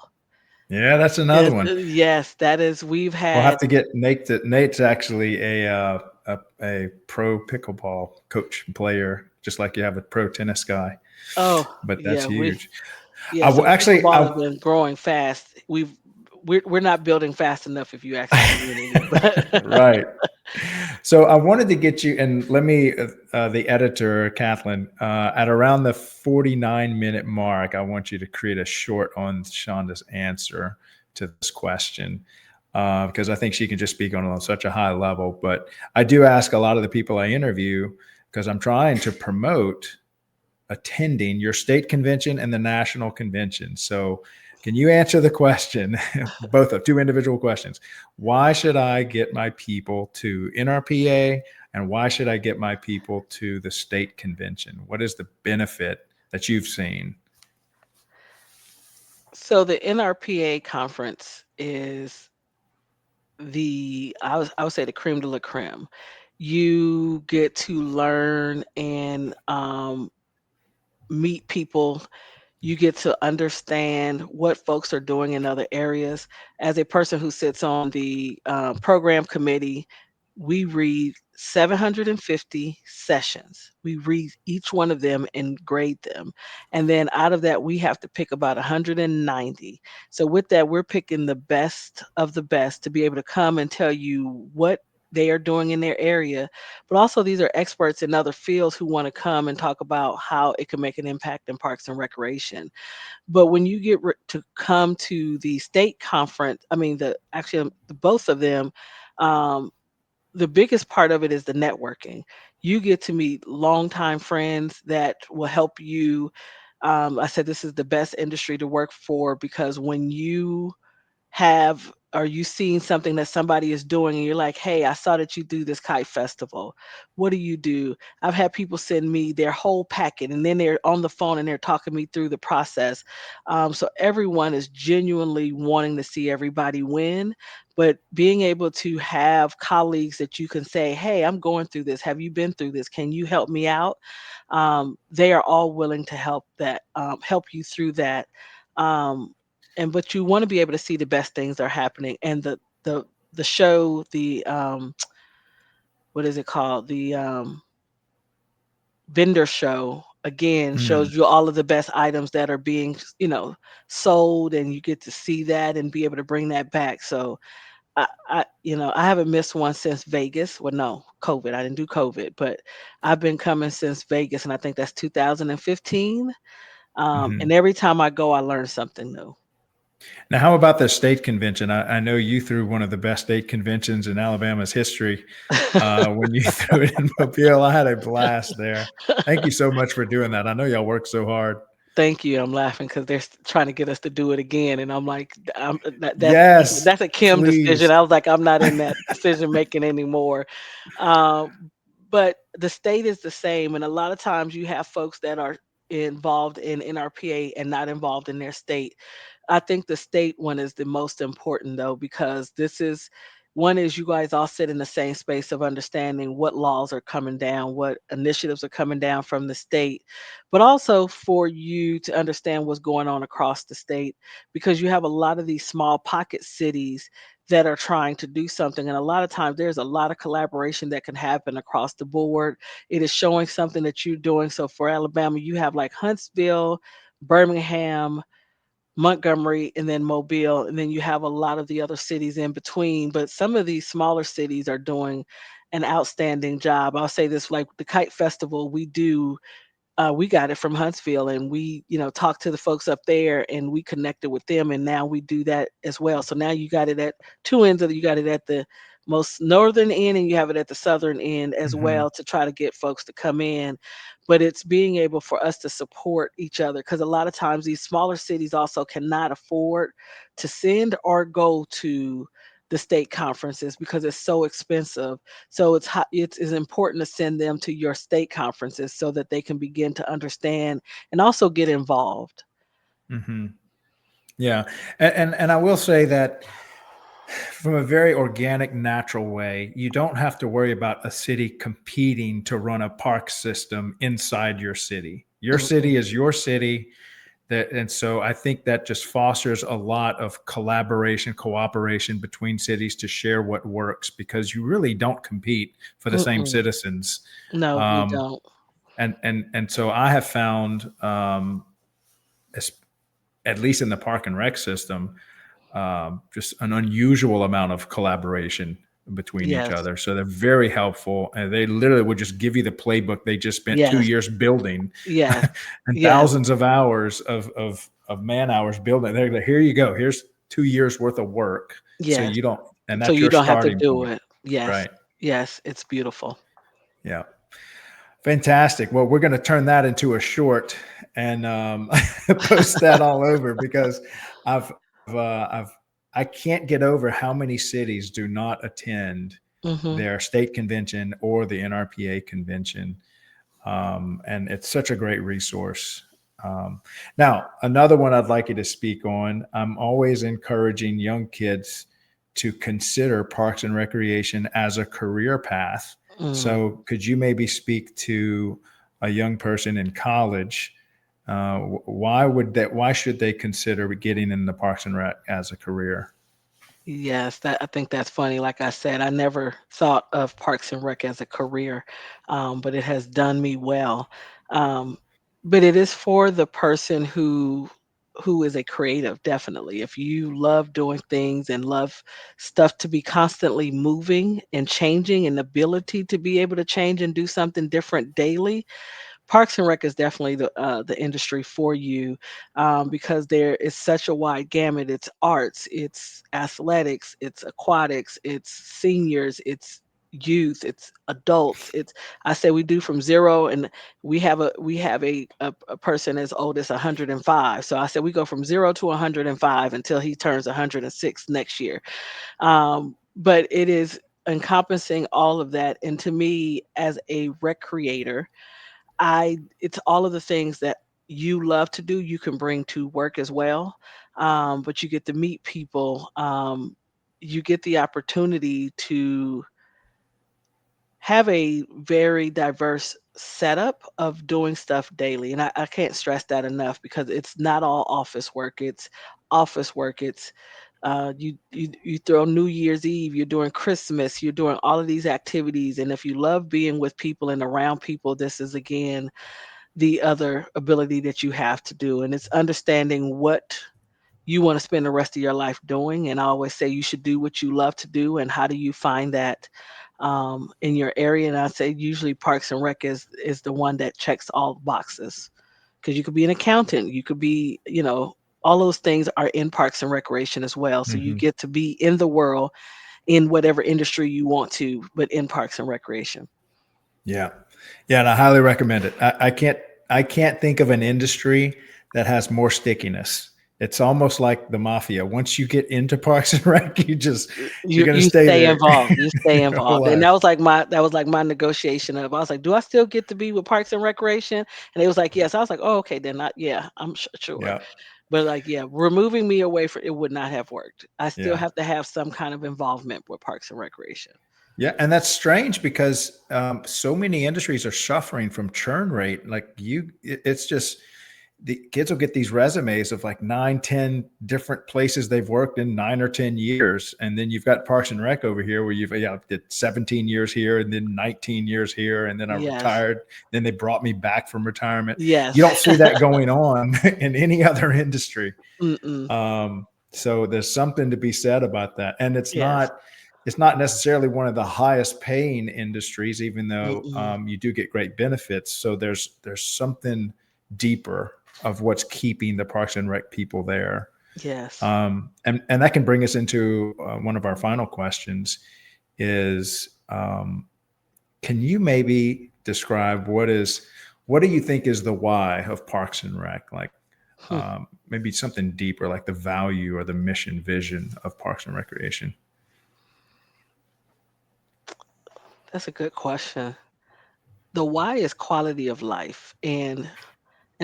S1: yeah. That's another
S2: is,
S1: one.
S2: yes, that is, we've
S1: We'll have
S2: had.
S1: to get Nate. Nate's actually a pro pickleball coach and player, just like you have a pro tennis guy.
S2: Oh,
S1: But that's
S2: yeah,
S1: huge.
S2: yeah, so
S1: Actually,
S2: pickleball has been growing fast. We're not building fast enough, if you ask the community, but
S1: right. So I wanted to get you, and let me, the editor, Kathleen, at around the 49-minute mark, I want you to create a short on Shonda's answer to this question, because I think she can just speak on such a high level. But I do ask a lot of the people I interview, because I'm trying to promote attending your state convention and the national convention. So can you answer the question, both of two individual questions? Why should I get my people to NRPA, and why should I get my people to the state convention? What is the benefit that you've seen?
S2: so the NRPA conference is I would say the creme de la creme. You get to learn and meet people. You get to understand what folks are doing in other areas. As a person who sits on the program committee, we read 750 sessions. We read each one of them and grade them. And then out of that, we have to pick about 190. So, with that, we're picking the best of the best to be able to come and tell you what they are doing in their area. But also, these are experts in other fields who want to come and talk about how it can make an impact in parks and recreation. But when you to come to the state conference, I mean, both of them, um, the biggest part of it is the networking. You get to meet longtime friends that will help you. I said this is the best industry to work for, because when you have are you seeing something that somebody is doing and you're like, "Hey, I saw that you do this kite festival. What do you do?" I've had people send me their whole packet and then they're on the phone and they're talking me through the process. So everyone is genuinely wanting to see everybody win, but being able to have colleagues that you can say, "Hey, I'm going through this. Have you been through this? Can you help me out?" They are all willing to help you through that. Um, and but you want to be able to see the best things that are happening, and the show, the what is it called, the vendor show, again,
S1: Mm,
S2: shows you all of the best items that are being sold, and you get to see that and be able to bring that back. So I haven't missed one since Vegas. Well, no, COVID. I didn't do COVID, but I've been coming since Vegas, and I think that's 2015.
S1: mhm.
S2: And every time I go, I learn something new.
S1: Now, how about the state convention? I know you threw one of the best state conventions in Alabama's history when you threw it in Mobile. I had a blast there. Thank you so much for doing that. I know y'all worked so hard.
S2: Thank you. I'm laughing because they're trying to get us to do it again, and I'm like,
S1: Yes,
S2: that's a Kim decision.
S1: please.
S2: I was like, I'm not in that decision making anymore. Um, but the state is the same, and a lot of times you have folks that are involved in NRPA and not involved in their state. I think the state one is the most important though, because this is one is you guys all sit in the same space of understanding what laws are coming down, what initiatives are coming down from the state, but also for you to understand what's going on across the state, because you have a lot of these small pocket cities that are trying to do something. And a lot of times there's a lot of collaboration that can happen across the board. It is showing something that you're doing. So for Alabama, you have like Huntsville, Birmingham, Montgomery, and then Mobile, and then you have a lot of the other cities in between. But some of these smaller cities are doing an outstanding job. I'll say this, like the Kite Festival, we got it from Huntsville, and we, talked to the folks up there and we connected with them, and now we do that as well. So now you got it at two ends of you got it at the most northern end and you have it at the southern end as
S1: Mhm,
S2: well, to try to get folks to come in. But it's being able for us to support each other, because a lot of times these smaller cities also cannot afford to send or go to the state conferences because it's so expensive. So it's important to send them to your state conferences so that they can begin to understand and also get involved.
S1: mhm. Yeah, and I will say that from a very organic, natural way, you don't have to worry about a city competing to run a park system inside your city. Your
S2: Mhm.
S1: city is your city. And so I think that just fosters a lot of collaboration, cooperation between cities to share what works, because you really don't compete for the same
S2: Mm-mm.
S1: citizens.
S2: No, we
S1: Um,
S2: don't.
S1: and so I have found, as, at least in the park and rec system, just an unusual amount of collaboration between each
S2: Yes.
S1: other. So they're very helpful, and they literally would just give you the playbook they just spent two
S2: Yes.
S1: years building,
S2: Yes.
S1: and
S2: Yes.
S1: thousands of hours of man hours building. They're like, here you go. Here's 2 years worth of work. So
S2: Yes.
S1: you don't, and
S2: So
S1: that's
S2: you
S1: your
S2: don't have to
S1: starting
S2: do
S1: point,
S2: it. Yes.
S1: right?
S2: Yes. It's beautiful.
S1: Yeah. Fantastic. Well, we're going to turn that into a short and post that all over, because I've I can't get over how many cities do not attend
S2: Hmm.
S1: their state convention or the NRPA convention, and it's such a great resource. Now, another one I'd like you to speak on. I'm always encouraging young kids to consider parks and recreation as a career path.
S2: Mm.
S1: So, could you maybe speak to a young person in college? Why should they consider getting in the parks and rec as a career?
S2: Yes, that I think that's funny. Like I said, I never thought of Parks and Rec as a career, but it has done me well. Um, but it is for the person who is a creative, definitely. If you love doing things and love stuff to be constantly moving and changing, and the ability to be able to change and do something different daily, Parks and Rec is definitely the industry for you, because there is such a wide gamut. It's arts, it's athletics, it's aquatics, it's seniors, it's youth, it's adults. It's I say we do from zero, and we have a person as old as 105. So I said we go from zero to 105 until he turns 106 next year. But it is encompassing all of that. And to me, as a recreator, I it's all of the things that you love to do, you can bring to work as well. But you get to meet people. You get the opportunity to have a very diverse setup of doing stuff daily. And I can't stress that enough because it's not all office work. It's office work. It's you throw New Year's Eve, you're doing Christmas, you're doing all of these activities. And if you love being with people and around people, this is again the other ability that you have to do. And it's understanding what you want to spend the rest of your life doing. And I always say you should do what you love to do. And how do you find that in your area? And I say usually Parks and Rec is the one that checks all the boxes, because you could be an accountant, you could be, all those things are in Parks and Recreation as well. So you
S1: Hmm.
S2: get to be in the world in whatever industry you want to, but in Parks and Recreation.
S1: Yeah. Yeah. And I highly recommend it. I can't think of an industry that has more stickiness. It's almost like the mafia. Once you get into Parks and Rec, you're
S2: You
S1: going to
S2: you
S1: stay
S2: stay
S1: there
S2: involved. You stay
S1: your whole
S2: involved. And
S1: life.
S2: that was like my negotiation of, I was like, do I still get to be with Parks and Recreation? And it was like, yes. I was like, oh, okay, then not, yeah, I'm sure.
S1: Yeah.
S2: But like, yeah, removing me away from it would not have worked. I still
S1: Yeah.
S2: have to have some kind of involvement with Parks and Recreation.
S1: Yeah. And that's strange because so many industries are suffering from churn rate. Like it's just, the kids will get these resumes of like 9, 10 different places they've worked in 9 or 10 years. And then you've got Parks and Rec over here where did 17 years here and then 19 years here. And then I
S2: Yes.
S1: retired. Then they brought me back from retirement. You
S2: Yes.
S1: don't see that going on in any other industry.
S2: Mm-mm.
S1: So there's something to be said about that. And
S2: Yes.
S1: it's not necessarily one of the highest paying industries, even though
S2: Mm-mm.
S1: you do get great benefits. So there's something deeper of what's keeping the Parks and Rec people there.
S2: Yes.
S1: And that can bring us into one of our final questions is, can you maybe describe what do you think is the why of Parks and Rec? Like
S2: Hmm.
S1: maybe something deeper, like the value or the mission vision of Parks and Recreation.
S2: That's a good question. The why is quality of life. And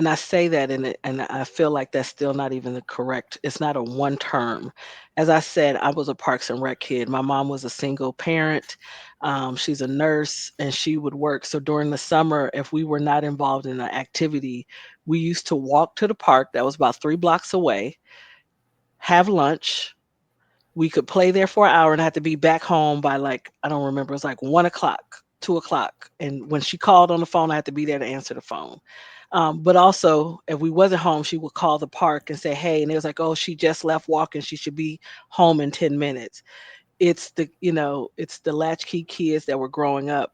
S2: I say that and I feel like that's still not even the correct. It's not a one term. As I said, I was a Parks and Rec kid. My mom was a single parent. She's a nurse and she would work. So during the summer, if we were not involved in an activity, we used to walk to the park that was about 3 blocks away, have lunch. We could play there for an hour and have to be back home by, like, I don't remember, it was like 1 o'clock, 2 o'clock. And when she called on the phone, I had to be there to answer the phone. But also, if we wasn't home, she would call the park and say, hey, and it was like, oh, she just left walking. She should be home in 10 minutes. It's the latchkey kids that were growing up.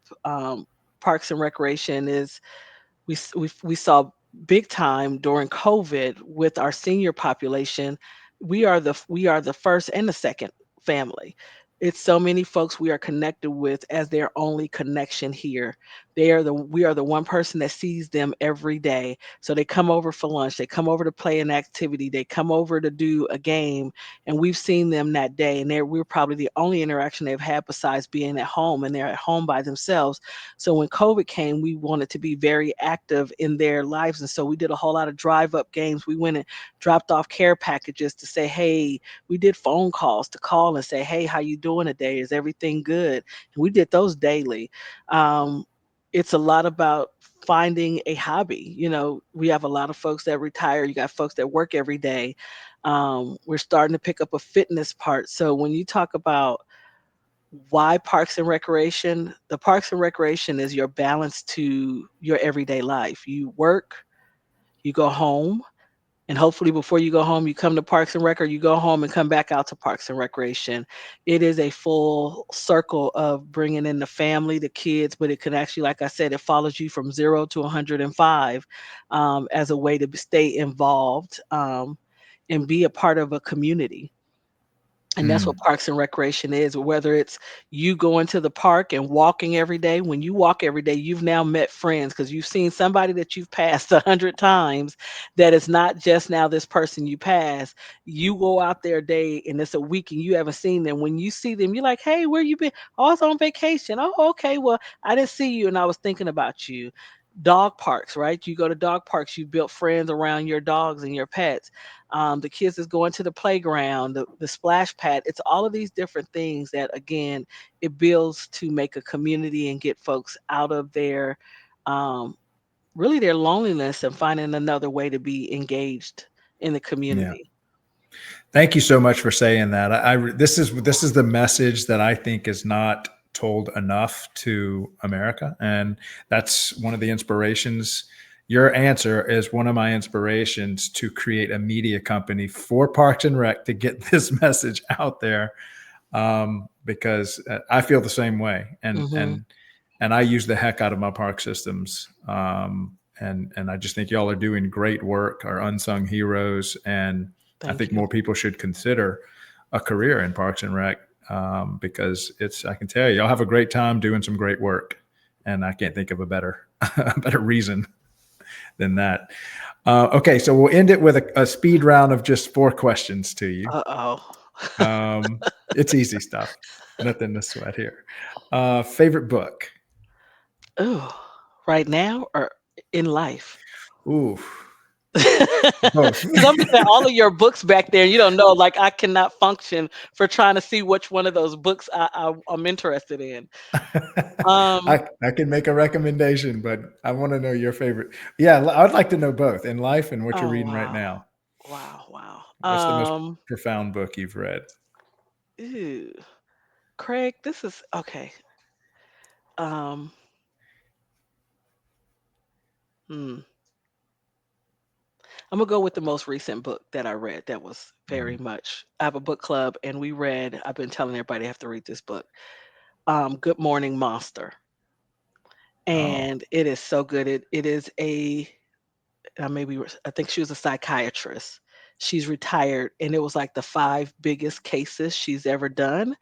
S2: Parks and Recreation is we saw big time during COVID with our senior population. We are the first and the second family. It's so many folks we are connected with as their only connection here. We are the one person that sees them every day. So they come over for lunch, they come over to play an activity, they come over to do a game, and we've seen them that day. And we're probably the only interaction they've had besides being at home, and they're at home by themselves. So when COVID came, we wanted to be very active in their lives. And so we did a whole lot of drive up games. We went and dropped off care packages to say, hey, we did phone calls to call and say, hey, how you doing today? Is everything good? And we did those daily. Um, it's a lot about finding a hobby. We have a lot of folks that retire. You got folks that work every day. We're starting to pick up a fitness part. So when you talk about why Parks and Recreation, the Parks and Recreation is your balance to your everyday life. You work, you go home, and hopefully before you go home, you come to Parks and Rec, or you go home and come back out to Parks and Recreation. It is a full circle of bringing in the family, the kids, but it can actually, like I said, it follows you from 0 to 105, as a way to stay involved, and be a part of a community. And that's what Parks and Recreation is, whether it's you going to the park and walking every day. When you walk every day, you've now met friends because you've seen somebody that you've passed 100 times. That is not just now this person you pass. You go out there a day and it's a week and you haven't seen them. When you see them, you're like, hey, where you been? Oh, I was on vacation. Oh, okay. Well, I didn't see you and I was thinking about you. Dog parks, right? You go to dog parks, you built friends around your dogs and your pets. The kids is going to the playground, the splash pad. It's all of these different things that, again, it builds to make a community and get folks out of their, um, really their loneliness and finding another way to be engaged in the
S1: Yeah.
S2: community.
S1: Thank you so much for saying that. This is the message that I think is not told enough to America, and that's one of the inspirations. Your answer is one of my inspirations to create a media company for Parks and Rec to get this message out there, because I feel the same way,
S2: Hmm.
S1: and I use the heck out of my park systems. And I just think y'all are doing great work, are unsung heroes, and I
S2: Thank
S1: think
S2: you.
S1: more people should consider a career in Parks and Rec, because I can tell you, y'all have a great time doing some great work, and I can't think of a better a better reason than that. Okay, so we'll end it with a speed round of just 4 questions to you.
S2: Uh-oh.
S1: It's easy stuff, nothing to sweat here. Favorite book?
S2: Ooh, right now or in life?
S1: Ooh, both.
S2: Because I'm looking at all of your books back there, and you don't know, like I cannot function for trying to see which one of those books I'm interested in. Um,
S1: I can make a recommendation, but I want to know your favorite. Yeah, I'd like to know both in life and what you're
S2: oh
S1: reading right
S2: wow,
S1: now.
S2: wow, wow.
S1: What's the most profound book you've read?
S2: Ew. Craig, this is okay. Um, hmm. I'm gonna go with the most recent book that I read. That was very
S1: Mm.
S2: much. I have a book club, and we read. I've been telling everybody I have to read this book. Good Morning Monster,
S1: Oh,
S2: and it is so good. It is a I think she was a psychiatrist. She's retired, and it was like the 5 biggest cases she's ever done.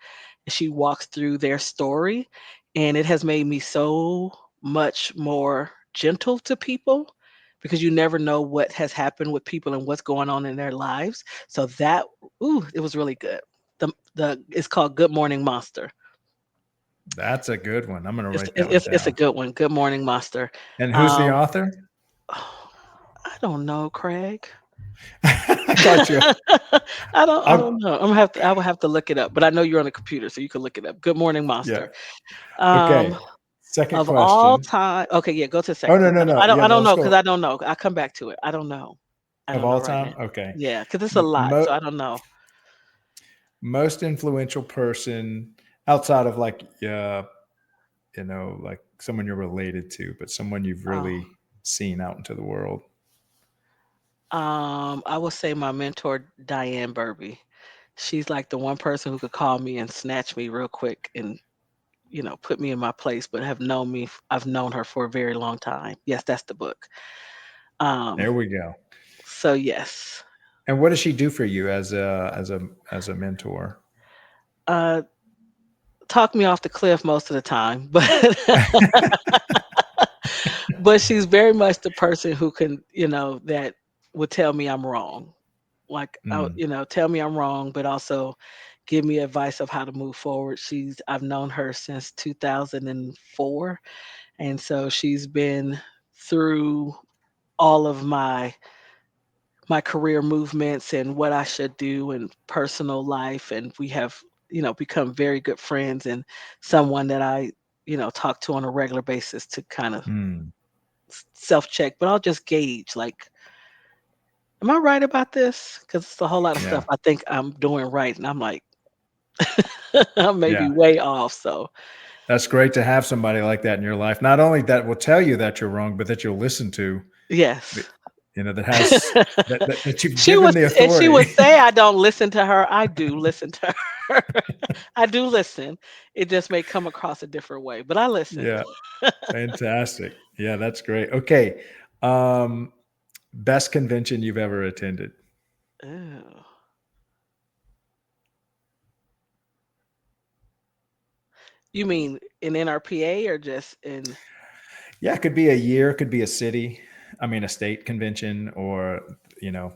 S2: And she walks through their story, and it has made me so much more gentle to people because you never know what has happened with people and what's going on in their lives. So that, ooh, it was really good. The It's called Good Morning Monster.
S1: that's a good one. I'm going to
S2: It's
S1: write that
S2: it's
S1: one
S2: it's, it's a
S1: down.
S2: good one. Good Morning Monster.
S1: And who's the
S2: Um,
S1: author?
S2: I don't know, Craig.
S1: I got you.
S2: I
S1: I,
S2: don't know. I will have to look it up, but I know you're on a computer, so you can look it up. Good Morning
S1: yeah.
S2: Monster.
S1: Okay.
S2: Um,
S1: Second
S2: of all
S1: question.
S2: time, okay, yeah, go to the
S1: Oh,
S2: second
S1: no,
S2: question.
S1: no, no. Yeah,
S2: I
S1: no,
S2: don't
S1: let's
S2: know because I
S1: go
S2: don't know. I'll come back to it. I don't know. I
S1: of
S2: don't know
S1: all
S2: right
S1: time.
S2: now.
S1: Okay.
S2: Yeah, because it's a
S1: M-
S2: lot, so
S1: mo-
S2: I don't know.
S1: Most influential person outside of like, like someone you're related to, but someone you've
S2: Oh,
S1: really seen out into the world.
S2: I would say my mentor, Diane Burby. She's like the one person who could call me and snatch me real quick and put me in my place, but have known me. I've known her for a very long time. Yes, that's the book. Um,
S1: There we go.
S2: so yes.
S1: And what does she do for you as a mentor?
S2: Uh, Talk me off the cliff most of the time, but but she's very much the person who can, that would tell me I'm wrong. Like,
S1: Mm.
S2: tell me I'm wrong, but also give me advice of how to move forward. I've known her since 2004, and so she's been through all of my career movements and what I should do in personal life. And we have, become very good friends and someone that I, talk to on a regular basis to kind of
S1: Mm.
S2: self check, but I'll just gauge like, am I right about this? Because it's a whole lot of stuff
S1: Yeah.
S2: I think I'm doing right. And I'm like, I may be
S1: Yeah.
S2: way off. So,
S1: That's great to have somebody like that in your life. Not only that will tell you that you're wrong, but that you'll listen to,
S2: yes.
S1: that has that you've
S2: She would
S1: given the
S2: and she
S1: authority.
S2: would say I don't listen to her. I do listen to her. I do listen. It just may come across a different way, but I listen.
S1: Yeah. Fantastic. Yeah, that's great. Okay. Best convention you've ever attended?
S2: Ooh. You mean in NRPA or just in?
S1: Yeah, it could be a year, it could be a city. I mean, a state convention, or you know,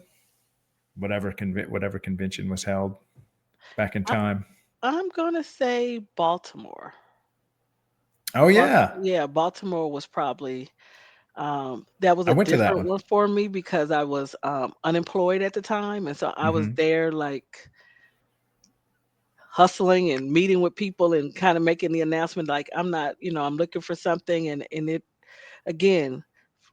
S1: whatever convention was held back in
S2: I,
S1: time.
S2: I'm gonna say Baltimore.
S1: Oh yeah,
S2: Yeah, Baltimore was probably that was
S1: I
S2: a
S1: went to that
S2: different
S1: one.
S2: one for me because I was unemployed at the time, and so I was
S1: Hmm.
S2: there like hustling and meeting with people and kind of making the announcement like I'm not, I'm looking for something, and it again,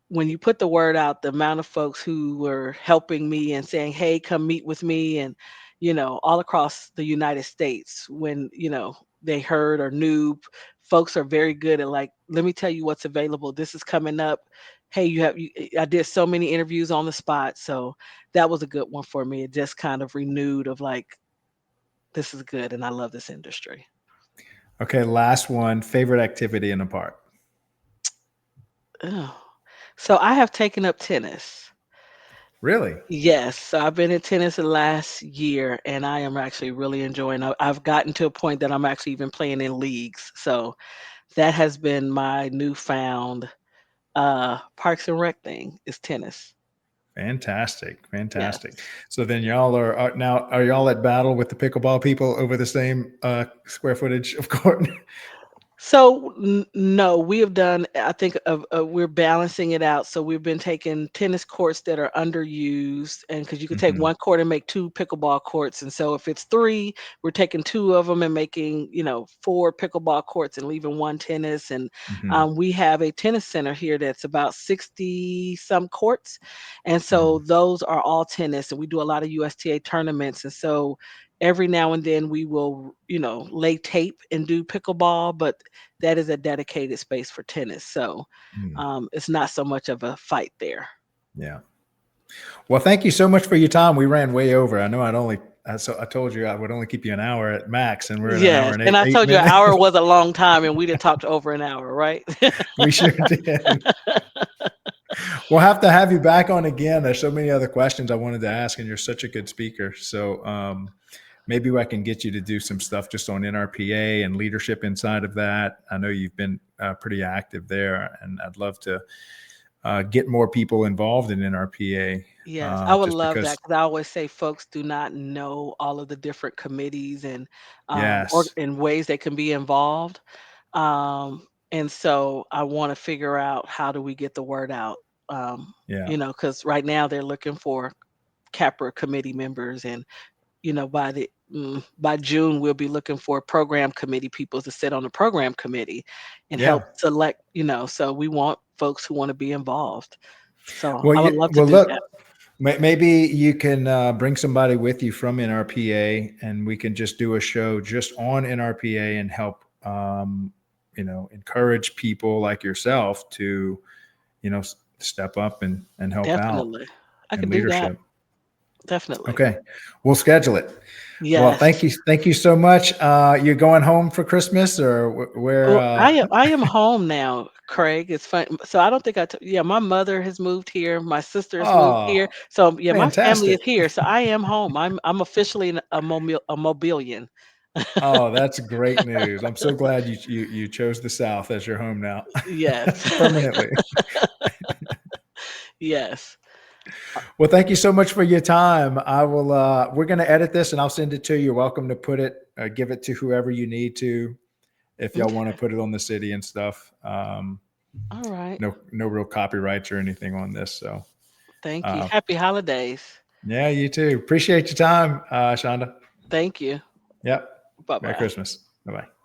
S2: when you put the word out, the amount of folks who were helping me and saying, "Hey, come meet with me," and all across the United States, when they heard or knew, folks are very good at like, let me tell you what's available. This is coming up. Hey, I did so many interviews on the spot, so that was a good one for me. It just kind of renewed of like, this is good, and I love this industry.
S1: Okay, last one. Favorite activity in the park?
S2: Oh. So I have taken up tennis.
S1: Really?
S2: Yes, so I've been in tennis the last year, and I am actually really enjoying. I've gotten to a point that I'm actually even playing in leagues. So that has been my newfound Parks and Rec thing is tennis.
S1: Fantastic, fantastic.
S2: Yes.
S1: So then y'all are now, are y'all at battle with the pickleball people over the same square footage of court?
S2: So no, we have done. I think we're balancing it out. So we've been taking tennis courts that are underused, and because you could take
S1: Hmm.
S2: one court and make two pickleball courts, and so if it's three, we're taking two of them and making four pickleball courts and leaving one tennis. And
S1: Hmm.
S2: we have a tennis center here that's about 60 some courts, and so
S1: Hmm.
S2: those are all tennis. And we do a lot of USTA tournaments, and so every now and then we will lay tape and do pickleball, but that is a dedicated space for tennis. So it's not so much of a fight there.
S1: Yeah. Well, thank you so much for your time. We ran way over. I know so I told you I would only keep you an hour at max, and we're at an hour
S2: Yes.
S1: and
S2: And I
S1: eight
S2: told you an
S1: minutes.
S2: hour was a long time and we didn't talk to over an hour, right?
S1: We sure did. We'll have to have you back on again. There's so many other questions I wanted to ask, and you're such a good speaker. So maybe I can get you to do some stuff just on NRPA and leadership inside of that. I know you've been pretty active there, and I'd love to get more people involved in NRPA.
S2: Yes, I would
S1: Just
S2: love that
S1: because,
S2: because I always say folks do not know all of the different committees and or
S1: yes,
S2: in ways they can be involved. And so I want to figure out how do we get the word out.
S1: yeah,
S2: Because right now they're looking for CAPRA committee members, and by June we'll be looking for program committee people to sit on the program committee and
S1: yeah.
S2: help select. So we want folks who want to be involved. So
S1: Well,
S2: I would love to
S1: well,
S2: do that.
S1: look, maybe you can bring somebody with you from NRPA, and we can just do a show just on NRPA and help, encourage people like yourself to, step up and help out
S2: Definitely. I
S1: in
S2: could do that.
S1: leadership.
S2: Definitely.
S1: Okay, we'll schedule it. Well,
S2: Yes.
S1: thank you so much. You're going home for Christmas, or where?
S2: Well, I am home now, Craig. It's fun. So I don't think yeah, my mother has moved here. My sister has moved here.
S1: Oh,
S2: So yeah, my family is
S1: fantastic!
S2: here. So I am home. I'm officially a Mobilian.
S1: Oh, that's great news. I'm so glad you chose the South as your home now,
S2: Yes.
S1: permanently.
S2: Yes.
S1: Well, thank you so much for your time. I will. We're going to edit this, and I'll send it to you. You're welcome to give it to whoever you need to, if y'all want to
S2: Okay.
S1: put it on the city and stuff.
S2: All right.
S1: No real copyrights or anything on this. So,
S2: Thank you.
S1: uh,
S2: Happy holidays.
S1: yeah, you too. Appreciate your time, Shonda.
S2: Thank you.
S1: Yep. Merry
S2: Bye-bye.
S1: Christmas. Bye bye.